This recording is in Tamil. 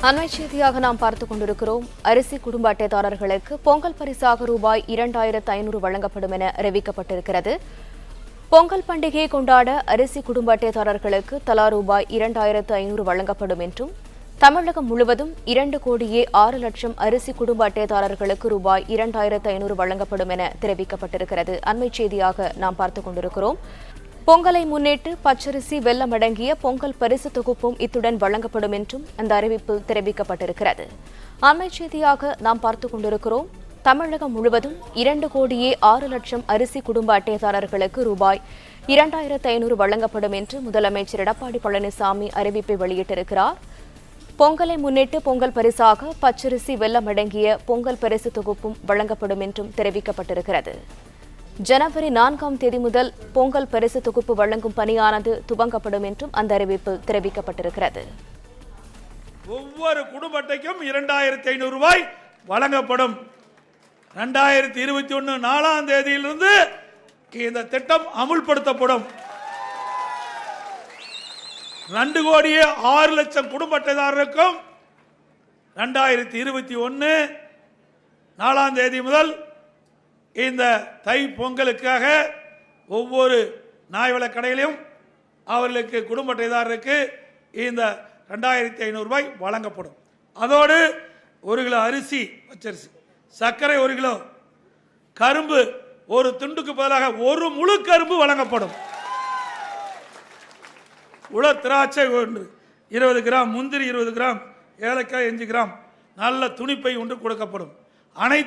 அண்மை செய்தியாக நாம் பார்த்துக் கொண்டிருக்கிறோம். அரிசி குடும்ப அட்டைதாரர்களுக்கு பொங்கல் பரிசாக ரூபாய் 2500 வழங்கப்படும் என அறிவிக்கப்பட்டிருக்கிறது. பொங்கல் பண்டிகையை கொண்டாட அரிசி குடும்ப அட்டைதாரர்களுக்கு தலா ரூபாய் 2500 வழங்கப்படும் என்றும், தமிழகம் முழுவதும் 2,06,00,000 அரிசி குடும்ப அட்டைதாரர்களுக்கு ரூபாய் 2500 வழங்கப்படும் என தெரிவிக்கப்பட்டிருக்கிறது. அண்மை செய்தியாக நாம் பார்த்துக் கொண்டிருக்கிறோம். பொங்கலை முன்னிட்டு பச்சரிசி வெல்லம் அடங்கிய பொங்கல் பரிசு தொகுப்பும் இத்துடன் வழங்கப்படும் என்றும் அந்த அறிவிப்பில் தெரிவிக்கப்பட்டிருக்கிறது. அண்மை செய்தியாக நாம் பார்த்துக் கொண்டிருக்கிறோம். தமிழகம் முழுவதும் 2,06,00,000 அரிசி குடும்ப அட்டைதாரர்களுக்கு ரூபாய் 2500 வழங்கப்படும் என்று முதலமைச்சர் எடப்பாடி பழனிசாமி அறிவிப்பை வெளியிட்டிருக்கிறார். பொங்கலை முன்னிட்டு பொங்கல் பரிசாக பச்சரிசி வெல்லம் அடங்கிய பொங்கல் பரிசு தொகுப்பும் வழங்கப்படும் என்றும் தெரிவிக்கப்பட்டிருக்கிறது. ஜனவரி 4ஆம் தேதி முதல் பொங்கல் பரிசு தொகுப்பு வழங்கும் பணியானது துவங்கப்படும் என்றும் அந்த அறிவிப்பில் தெரிவிக்கப்பட்டிருக்கிறது. ஒவ்வொரு குடும்ப அட்டைக்கும் 2500 ரூபாய் வழங்கப்படும். 2021 4ஆம் தேதியிலிருந்து இந்த திட்டம் அமுல்படுத்தப்படும். 2,06,00,000 குடும்ப அட்டைதாரருக்கும் 2021 4ஆம் தேதி முதல் இந்த தை பொங்கலுக்காக ஒவ்வொரு நியாய கடையிலும் அவர்களுக்கு குடும்ப அட்டைதாரருக்கு இந்த 2500 ரூபாய் வழங்கப்படும். அதோடு 1 கிலோ அரிசி, பச்சரிசி, சர்க்கரை 1 கிலோ, கரும்பு ஒரு துண்டுக்கு பதிலாக 1 முழு கரும்பு வழங்கப்படும். உலர் திராட்சை 20 கிராம், முந்திரி 20 கிராம், ஏலக்காய் 5 கிராம், நல்ல துணிப்பை ஒன்று கொடுக்கப்படும். அனைத்து